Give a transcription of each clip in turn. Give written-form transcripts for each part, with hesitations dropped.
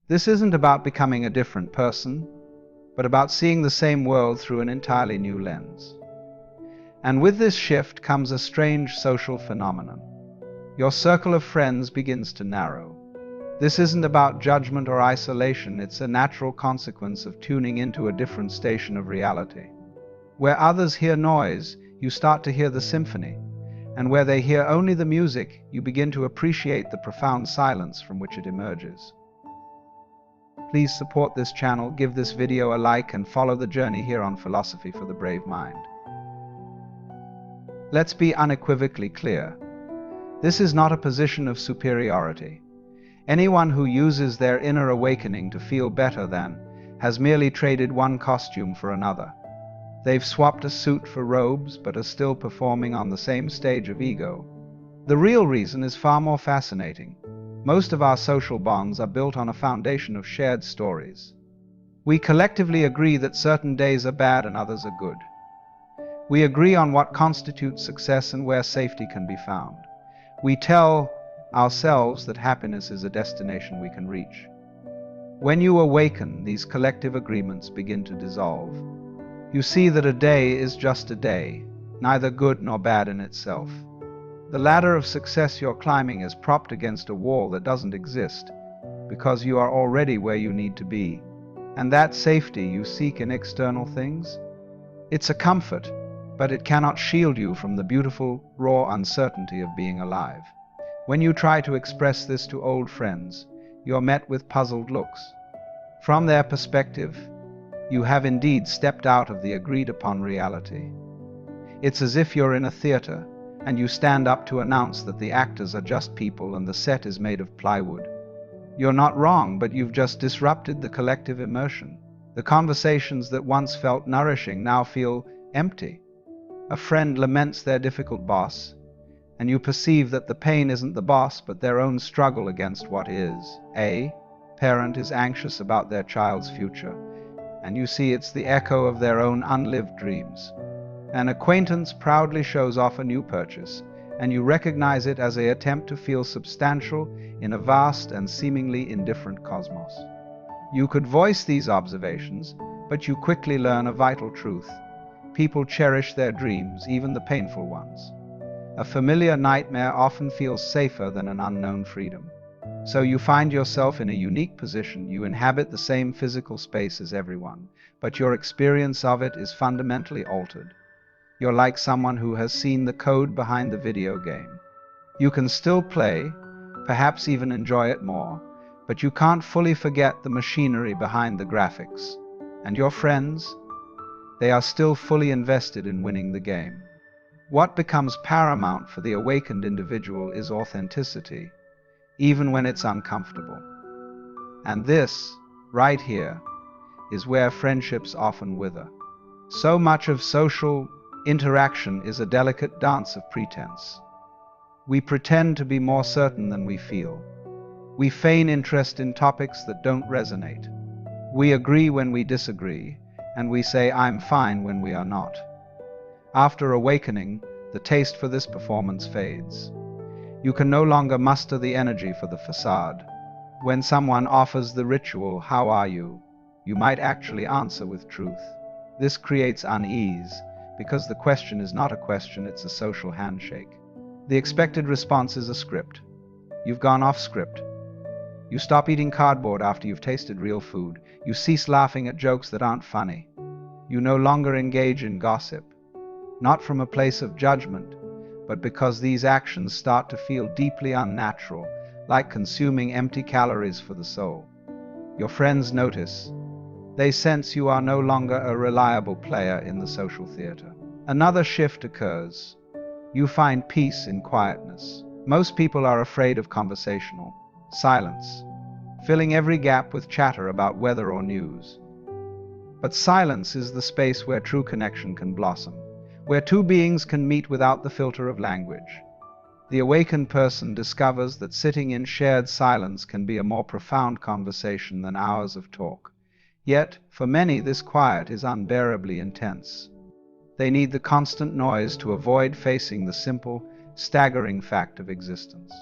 This isn't about becoming a different person, but about seeing the same world through an entirely new lens. And with this shift comes a strange social phenomenon. Your circle of friends begins to narrow. This isn't about judgment or isolation, it's a natural consequence of tuning into a different station of reality. Where others hear noise, you start to hear the symphony, and where they hear only the music, you begin to appreciate the profound silence from which it emerges. Please support this channel, give this video a like, and follow the journey here on Philosophy for the Brave Mind. Let's be unequivocally clear. This is not a position of superiority. Anyone who uses their inner awakening to feel better than has merely traded one costume for another. They've swapped a suit for robes, but are still performing on the same stage of ego. The real reason is far more fascinating. Most of our social bonds are built on a foundation of shared stories. We collectively agree that certain days are bad and others are good. We agree on what constitutes success and where safety can be found. We tell ourselves that happiness is a destination we can reach. When you awaken, these collective agreements begin to dissolve. You see that a day is just a day, neither good nor bad in itself. The ladder of success you're climbing is propped against a wall that doesn't exist, because you are already where you need to be. And that safety you seek in external things? It's a comfort, but it cannot shield you from the beautiful, raw uncertainty of being alive. When you try to express this to old friends, you're met with puzzled looks. From their perspective, you have indeed stepped out of the agreed-upon reality. It's as if you're in a theater, and you stand up to announce that the actors are just people and the set is made of plywood. You're not wrong, but you've just disrupted the collective immersion. The conversations that once felt nourishing now feel empty. A friend laments their difficult boss, and you perceive that the pain isn't the boss, but their own struggle against what is. A parent is anxious about their child's future, and you see it's the echo of their own unlived dreams. An acquaintance proudly shows off a new purchase, and you recognize it as an attempt to feel substantial in a vast and seemingly indifferent cosmos. You could voice these observations, but you quickly learn a vital truth. People cherish their dreams, even the painful ones. A familiar nightmare often feels safer than an unknown freedom. So you find yourself in a unique position. You inhabit the same physical space as everyone, but your experience of it is fundamentally altered. You're like someone who has seen the code behind the video game. You can still play, perhaps even enjoy it more, but you can't fully forget the machinery behind the graphics. And your friends? They are still fully invested in winning the game. What becomes paramount for the awakened individual is authenticity, even when it's uncomfortable. And this, right here, is where friendships often wither. So much of social interaction is a delicate dance of pretense. We pretend to be more certain than we feel. We feign interest in topics that don't resonate. We agree when we disagree, and we say "I'm fine" when we are not. After awakening, the taste for this performance fades. You can no longer muster the energy for the facade. When someone offers the ritual "How are you?" you might actually answer with truth. This creates unease, because the question is not a question, it's a social handshake. The expected response is a script. You've gone off script. You stop eating cardboard after you've tasted real food. You cease laughing at jokes that aren't funny. You no longer engage in gossip, not from a place of judgment, but because these actions start to feel deeply unnatural, like consuming empty calories for the soul. Your friends notice. They sense you are no longer a reliable player in the social theater. Another shift occurs. You find peace in quietness. Most people are afraid of conversational silence, filling every gap with chatter about weather or news. But silence is the space where true connection can blossom, where two beings can meet without the filter of language. The awakened person discovers that sitting in shared silence can be a more profound conversation than hours of talk. Yet, for many, this quiet is unbearably intense. They need the constant noise to avoid facing the simple, staggering fact of existence.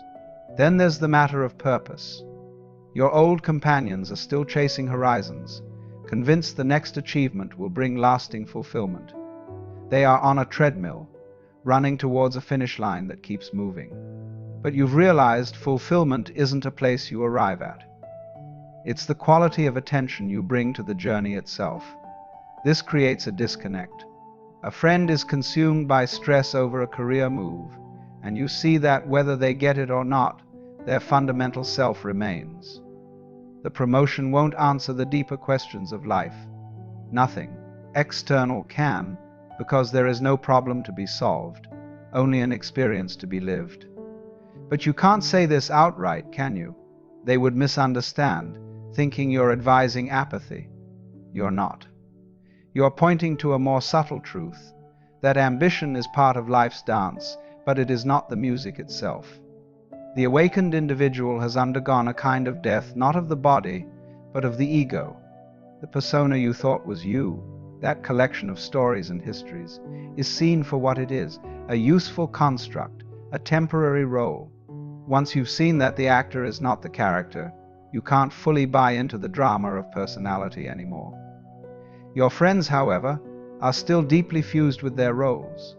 Then there's the matter of purpose. Your old companions are still chasing horizons, convinced the next achievement will bring lasting fulfillment. They are on a treadmill, running towards a finish line that keeps moving. But you've realized fulfillment isn't a place you arrive at. It's the quality of attention you bring to the journey itself. This creates a disconnect. A friend is consumed by stress over a career move, and you see that whether they get it or not, their fundamental self remains. The promotion won't answer the deeper questions of life. Nothing external can, because there is no problem to be solved, only an experience to be lived. But you can't say this outright, can you? They would misunderstand, thinking you're advising apathy. You're not. You're pointing to a more subtle truth, that ambition is part of life's dance, but it is not the music itself. The awakened individual has undergone a kind of death, not of the body, but of the ego. The persona you thought was you, that collection of stories and histories, is seen for what it is, a useful construct, a temporary role. Once you've seen that the actor is not the character, you can't fully buy into the drama of personality anymore. Your friends, however, are still deeply fused with their roles.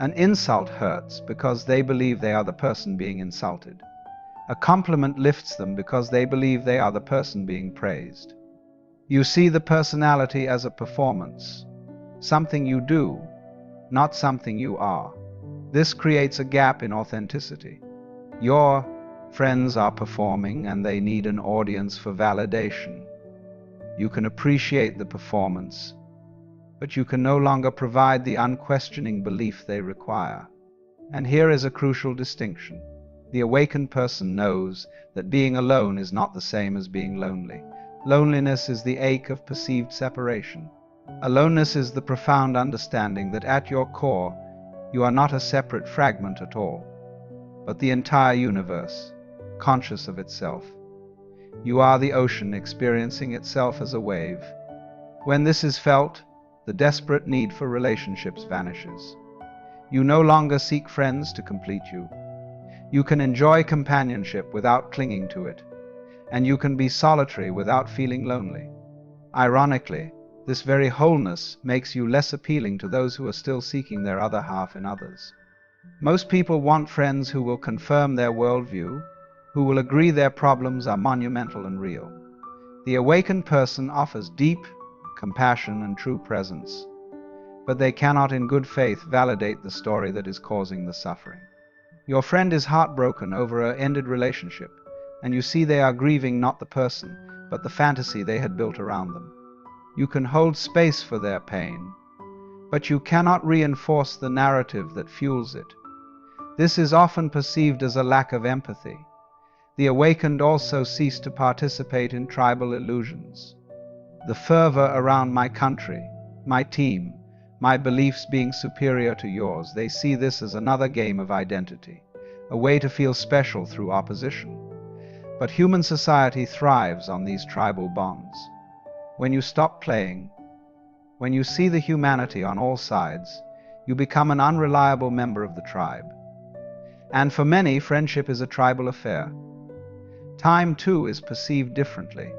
An insult hurts because they believe they are the person being insulted. A compliment lifts them because they believe they are the person being praised. You see the personality as a performance, something you do, not something you are. This creates a gap in authenticity. Your friends are performing and they need an audience for validation. You can appreciate the performance, but you can no longer provide the unquestioning belief they require. And here is a crucial distinction. The awakened person knows that being alone is not the same as being lonely. Loneliness is the ache of perceived separation. Aloneness is the profound understanding that at your core, you are not a separate fragment at all, but the entire universe, conscious of itself. You are the ocean experiencing itself as a wave. When this is felt, the desperate need for relationships vanishes. You no longer seek friends to complete you. You can enjoy companionship without clinging to it, and you can be solitary without feeling lonely. Ironically, this very wholeness makes you less appealing to those who are still seeking their other half in others. Most people want friends who will confirm their worldview, who will agree their problems are monumental and real. The awakened person offers deep compassion and true presence, but they cannot in good faith validate the story that is causing the suffering. Your friend is heartbroken over an ended relationship, and you see they are grieving not the person, but the fantasy they had built around them. You can hold space for their pain, but you cannot reinforce the narrative that fuels it. This is often perceived as a lack of empathy. The awakened also cease to participate in tribal illusions. The fervor around my country, my team, my beliefs being superior to yours, they see this as another game of identity, a way to feel special through opposition. But human society thrives on these tribal bonds. When you stop playing, when you see the humanity on all sides, you become an unreliable member of the tribe. And for many, friendship is a tribal affair. Time, too, is perceived differently.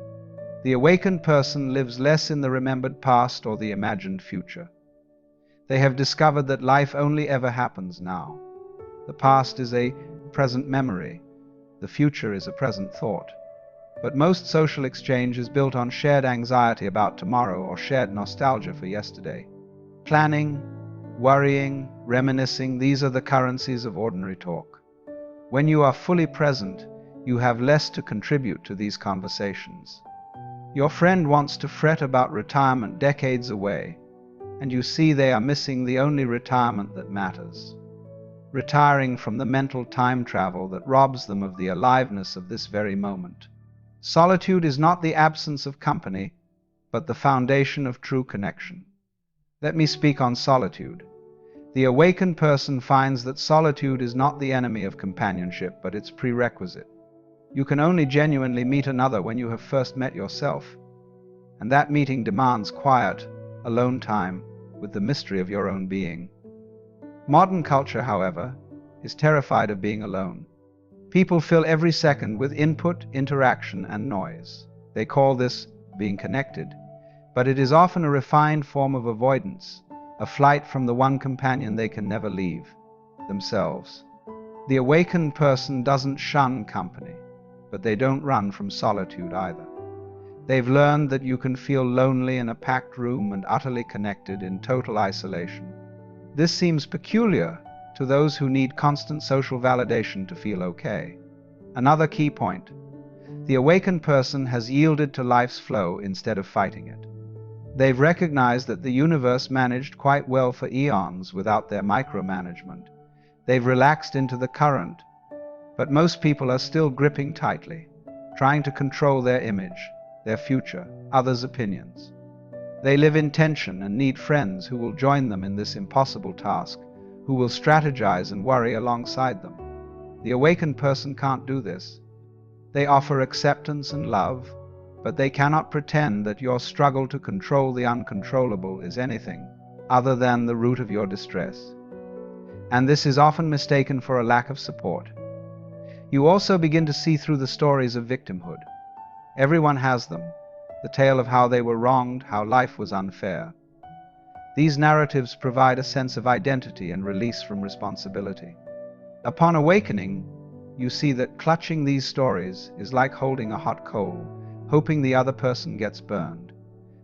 The awakened person lives less in the remembered past or the imagined future. They have discovered that life only ever happens now. The past is a present memory. The future is a present thought. But most social exchange is built on shared anxiety about tomorrow or shared nostalgia for yesterday. Planning, worrying, reminiscing, these are the currencies of ordinary talk. When you are fully present, you have less to contribute to these conversations. Your friend wants to fret about retirement decades away, and you see they are missing the only retirement that matters. Retiring from the mental time travel that robs them of the aliveness of this very moment. Solitude is not the absence of company, but the foundation of true connection. Let me speak on solitude. The awakened person finds that solitude is not the enemy of companionship, but its prerequisite. You can only genuinely meet another when you have first met yourself, and that meeting demands quiet, alone time with the mystery of your own being. Modern culture, however, is terrified of being alone. People fill every second with input, interaction, and noise. They call this being connected, but it is often a refined form of avoidance, a flight from the one companion they can never leave, themselves. The awakened person doesn't shun company, but they don't run from solitude either. They've learned that you can feel lonely in a packed room and utterly connected in total isolation. This seems peculiar to those who need constant social validation to feel okay. Another key point: the awakened person has yielded to life's flow instead of fighting it. They've recognized that the universe managed quite well for eons without their micromanagement. They've relaxed into the current, but most people are still gripping tightly, trying to control their image, their future, others' opinions. They live in tension and need friends who will join them in this impossible task, who will strategize and worry alongside them. The awakened person can't do this. They offer acceptance and love, but they cannot pretend that your struggle to control the uncontrollable is anything other than the root of your distress. And this is often mistaken for a lack of support. You also begin to see through the stories of victimhood. Everyone has them, the tale of how they were wronged, how life was unfair. These narratives provide a sense of identity and release from responsibility. Upon awakening, you see that clutching these stories is like holding a hot coal, hoping the other person gets burned.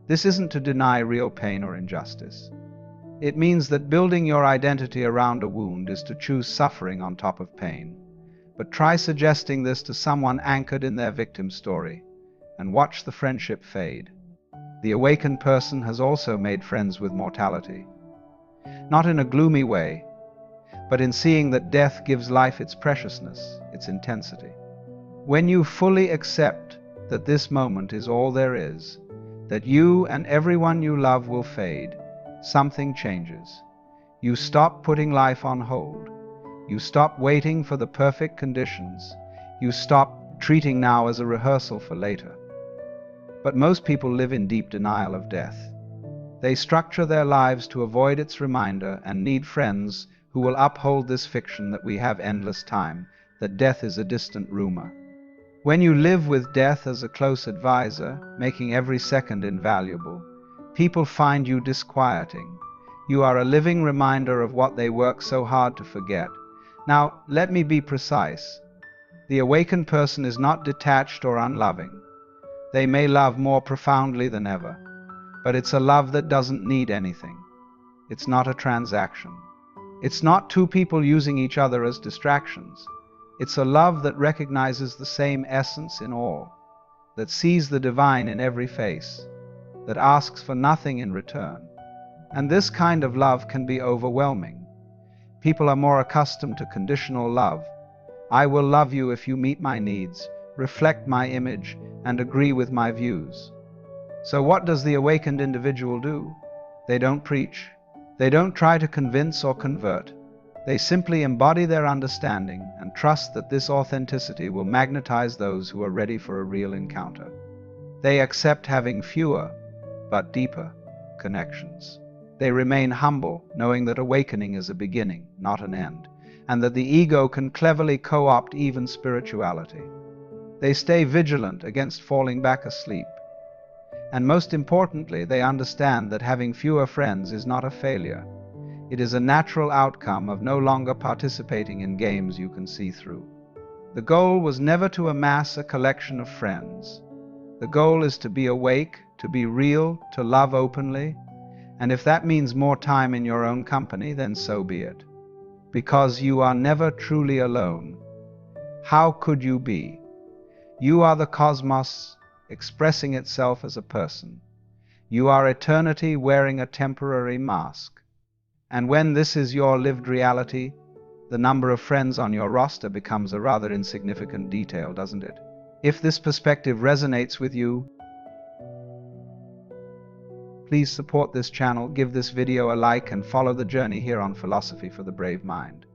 This isn't to deny real pain or injustice. It means that building your identity around a wound is to choose suffering on top of pain. But try suggesting this to someone anchored in their victim story, and watch the friendship fade. The awakened person has also made friends with mortality. Not in a gloomy way, but in seeing that death gives life its preciousness, its intensity. When you fully accept that this moment is all there is, that you and everyone you love will fade, something changes. You stop putting life on hold. You stop waiting for the perfect conditions. You stop treating now as a rehearsal for later. But most people live in deep denial of death. They structure their lives to avoid its reminder and need friends who will uphold this fiction that we have endless time, that death is a distant rumor. When you live with death as a close advisor, making every second invaluable, people find you disquieting. You are a living reminder of what they work so hard to forget. Now, let me be precise. The awakened person is not detached or unloving. They may love more profoundly than ever, but it's a love that doesn't need anything. It's not a transaction. It's not two people using each other as distractions. It's a love that recognizes the same essence in all, that sees the divine in every face, that asks for nothing in return. And this kind of love can be overwhelming. People are more accustomed to conditional love. I will love you if you meet my needs, reflect my image, and agree with my views. So what does the awakened individual do? They don't preach. They don't try to convince or convert. They simply embody their understanding and trust that this authenticity will magnetize those who are ready for a real encounter. They accept having fewer, but deeper, connections. They remain humble, knowing that awakening is a beginning, not an end, and that the ego can cleverly co-opt even spirituality. They stay vigilant against falling back asleep. And most importantly, they understand that having fewer friends is not a failure. It is a natural outcome of no longer participating in games you can see through. The goal was never to amass a collection of friends. The goal is to be awake, to be real, to love openly, and if that means more time in your own company, then so be it. Because you are never truly alone. How could you be? You are the cosmos expressing itself as a person. You are eternity wearing a temporary mask. And when this is your lived reality, the number of friends on your roster becomes a rather insignificant detail, doesn't it? If this perspective resonates with you, please support this channel, give this video a like, and follow the journey here on Philosophy for the Brave Mind.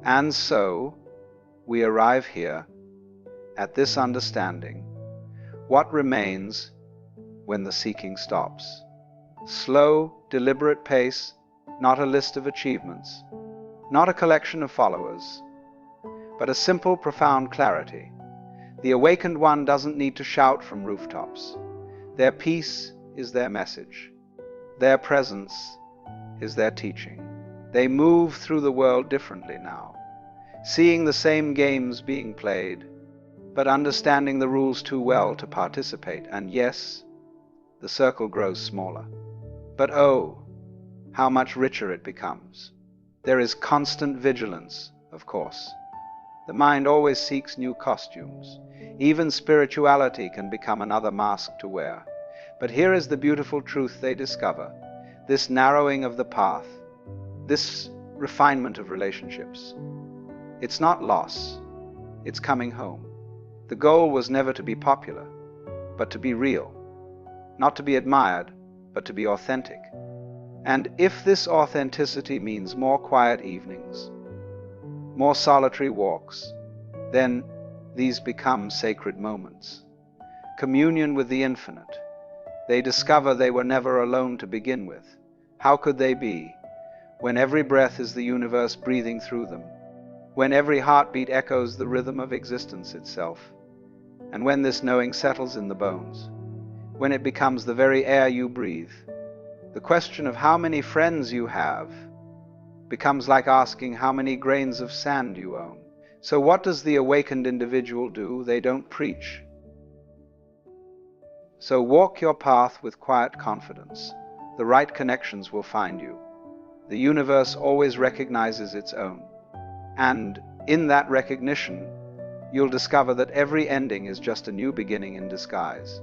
And so, we arrive here, at this understanding. What remains when the seeking stops? Slow, deliberate pace, not a list of achievements, not a collection of followers, but a simple, profound clarity. The awakened one doesn't need to shout from rooftops. Their peace is their message. Their presence is their teaching. They move through the world differently now, seeing the same games being played, but understanding the rules too well to participate. And yes, the circle grows smaller. But oh, how much richer it becomes. There is constant vigilance, of course. The mind always seeks new costumes. Even spirituality can become another mask to wear. But here is the beautiful truth they discover. This narrowing of the path, this refinement of relationships. It's not loss, it's coming home. The goal was never to be popular, but to be real. Not to be admired, but to be authentic. And if this authenticity means more quiet evenings, more solitary walks, then these become sacred moments. Communion with the infinite. They discover they were never alone to begin with. How could they be, when every breath is the universe breathing through them, when every heartbeat echoes the rhythm of existence itself, and when this knowing settles in the bones, when it becomes the very air you breathe? The question of how many friends you have becomes like asking how many grains of sand you own. So what does the awakened individual do? They don't preach. So walk your path with quiet confidence. The right connections will find you. The universe always recognizes its own. And in that recognition, you'll discover that every ending is just a new beginning in disguise.